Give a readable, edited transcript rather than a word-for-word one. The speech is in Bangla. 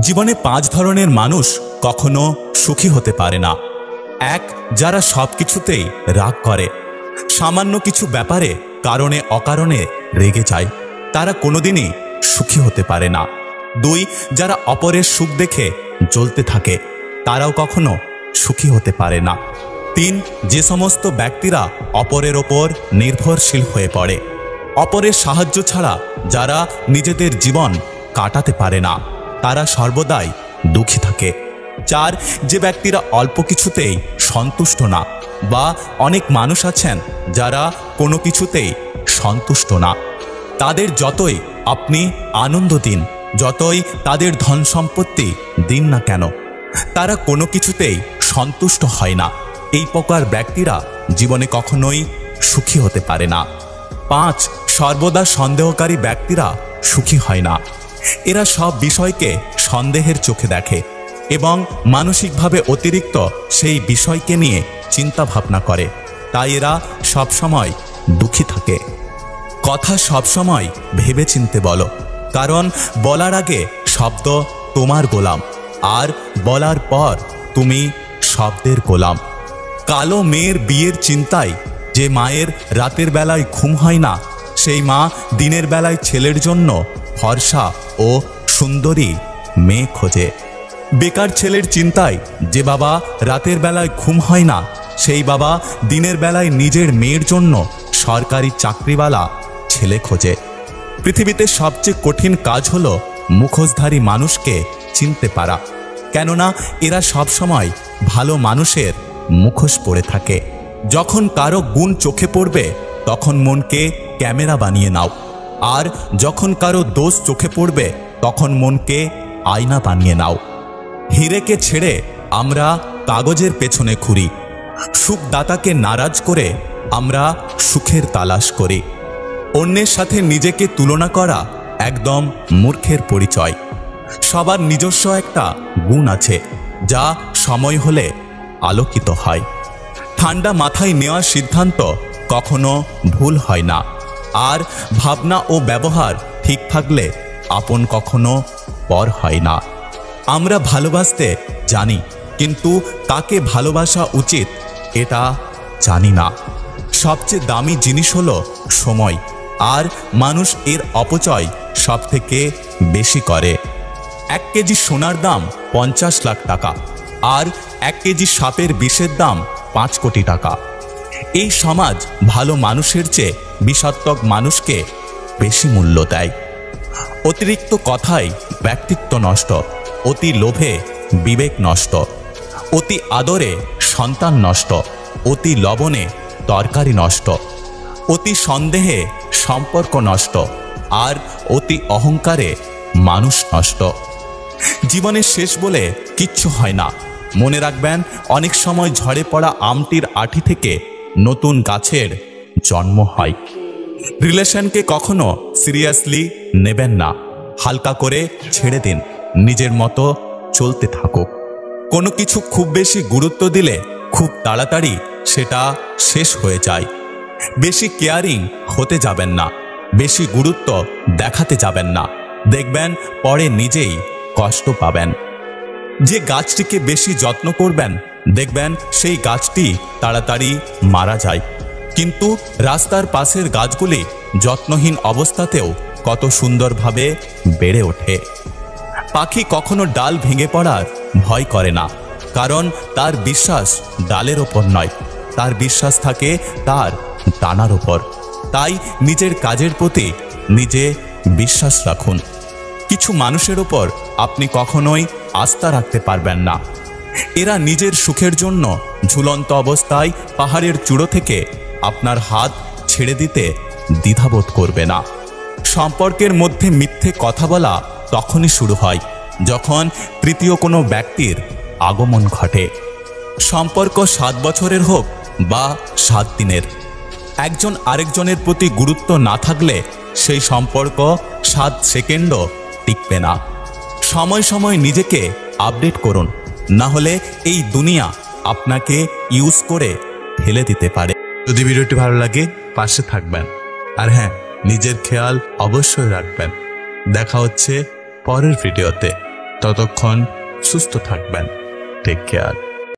জীবনে 5 ধরনের মানুষ কখনো সুখী হতে পারে না। 1, যারা সবকিছুতেই রাগ করে, সামান্য কিছু ব্যাপারে কারণে অকারণে রেগে যায়, তারা কোনোদিনই সুখী হতে পারে না। 2, যারা অপরের সুখ দেখে জ্বলতে থাকে, তারাও কখনো সুখী হতে পারে না। 3, যে সমস্ত ব্যক্তিরা অপরের ওপর নির্ভরশীল হয়ে পড়ে, অপরের সাহায্য ছাড়া যারা নিজেদের জীবন কাটাতে পারে না, তারা সর্বদাই দুঃখী থাকে। 4, যে ব্যক্তিরা অল্প কিছুতেই সন্তুষ্ট না, বা অনেক মানুষ আছেন যারা কোনো কিছুতেই সন্তুষ্ট না, তাদের যতই আপনি আনন্দ দিন, যতই তাদের ধন সম্পত্তি দিন না কেন, তারা কোনো কিছুতেই সন্তুষ্ট হয় না। এই প্রকার ব্যক্তিরা জীবনে কখনোই সুখী হতে পারে না। 5, সর্বদা সন্দেহকারী ব্যক্তিরা সুখী হয় না। এরা সব বিষয়কে সন্দেহের চোখে দেখে এবং মানসিকভাবে অতিরিক্ত সেই বিষয়কে নিয়ে চিন্তা ভাবনা করে, তাই এরা সবসময় দুঃখী থাকে। কথা সবসময় ভেবে চিনতে বলো, কারণ বলার আগে শব্দ তোমার গোলাম, আর বলার পর তুমি শব্দের গোলাম। কালো মেয়ের বিয়ের চিন্তায় যে মায়ের রাতের বেলায় ঘুম হয় না, সেই মা দিনের বেলায় ছেলের জন্য ফর্সা ও সুন্দরী মেয়ে খোঁজে। বেকার ছেলের চিন্তায় যে বাবা রাতের বেলায় ঘুম হয় না, সেই বাবা দিনের বেলায় নিজের মেয়ের জন্য সরকারি চাকরিওয়ালা ছেলে খোঁজে। পৃথিবীতে সবচেয়ে কঠিন কাজ হলো মুখোশধারী মানুষকে চিনতে পারা, কেননা এরা সবসময় ভালো মানুষের মুখোশ পরে থাকে। যখন কারো গুণ চোখে পড়বে তখন মনকে ক্যামেরা বানিয়ে নাও, আর যখন কারো দোষ চোখে পড়বে তখন মনকে আয়না বানিয়ে নাও। হিরেকে ছেড়ে আমরা কাগজের পেছনে ঘুরি, সুখদাতাকে নারাজ করে আমরা সুখের তালাশ করি। অন্যের সাথে নিজেকে তুলনা করা একদম মূর্খের পরিচয়। সবার নিজস্ব একটা গুণ আছে, যা সময় হলে আলোকিত হয়। ঠান্ডা মাথায় নেওয়া সিদ্ধান্ত কখনো ভুল হয় না, আর ভাবনা ও ব্যবহার ঠিক থাকলে আপন কখনো পর হয় না। আমরা ভালোবাসতে জানি, কিন্তু কাকে ভালোবাসা উচিত এটা জানি না। সবচেয়ে দামি জিনিস হলো সময়, আর মানুষ এর অপচয় সব থেকে বেশি করে। 1 কেজি সোনার দাম 50 লাখ টাকা, আর 1 কেজি সাপের বিষের দাম 5 কোটি টাকা। এই সমাজ ভালো মানুষের চেয়ে বিষাত্মক মানুষকে বেশি মূল্য দেয়। অতিরিক্ত কথায় ব্যক্তিত্ব নষ্ট, অতি লোভে বিবেক নষ্ট, অতি আদরে সন্তান নষ্ট, অতি লবণে তরকারি নষ্ট, অতি সন্দেহে সম্পর্ক নষ্ট, আর অতি অহংকারে মানুষ নষ্ট। জীবনের শেষ বলে কিচ্ছু হয় না। মনে রাখবেন, অনেক সময় ঝড়ে পড়া আমটির আঠি থেকে নতুন গাছের জন্ম হয়। রিলেশনকে কখনো সিরিয়াসলি নেবেন না, হালকা করে ছেড়ে দিন, নিজের মতো চলতে থাকুক। কোনো কিছু খুব বেশি গুরুত্ব দিলে খুব তাড়াতাড়ি সেটা শেষ হয়ে যায়। বেশি কেয়ারিং হতে যাবেন না, বেশি গুরুত্ব দেখাতে যাবেন না, দেখবেন পরে নিজেই কষ্ট পাবেন। যে গাছটিকে বেশি যত্ন করবেন, দেখবেন সেই গাছটি তাড়াতাড়ি মারা যায়, কিন্তু রাস্তার পাশের গাছগুলি যত্নহীন অবস্থাতেও কত সুন্দরভাবে বেড়ে ওঠে। পাখি কখনো ডাল ভেঙে পড়ার ভয় করে না, কারণ তার বিশ্বাস ডালের ওপর নয়, তার বিশ্বাস থাকে তার ডানার ওপর। তাই নিজের কাজের প্রতি নিজে বিশ্বাস রাখুন। কিছু মানুষের ওপর আপনি কখনোই আস্থা রাখতে পারবেন না। এরা নিজের সুখের জন্য ঝুলন্ত অবস্থায় পাহাড়ের চূড়ো থেকে আপনার হাত ছেড়ে দিতে দ্বিধাবোধ করবে না। সম্পর্কের মধ্যে মিথ্যে কথা বলা তখনই শুরু হয় যখন তৃতীয় কোনো ব্যক্তির আগমন ঘটে। সম্পর্ক 7 বছরের হোক বা 7 দিনের, একজন আরেকজনের প্রতি গুরুত্ব না থাকলে সেই সম্পর্ক 7 সেকেন্ডও টিকবে না। সময় সময় নিজেকে আপডেট করুন, না হলে এই দুনিয়া আপনাকে ইউজ করে ফেলে দিতে পারে। যদি ভিডিওটি ভালো লাগে পাশে থাকবেন, আর হ্যাঁ, নিজের খেয়াল অবশ্যই রাখবেন। দেখা হচ্ছে পরের ভিডিওতে। ততক্ষণ সুস্থ থাকবেন। Take care.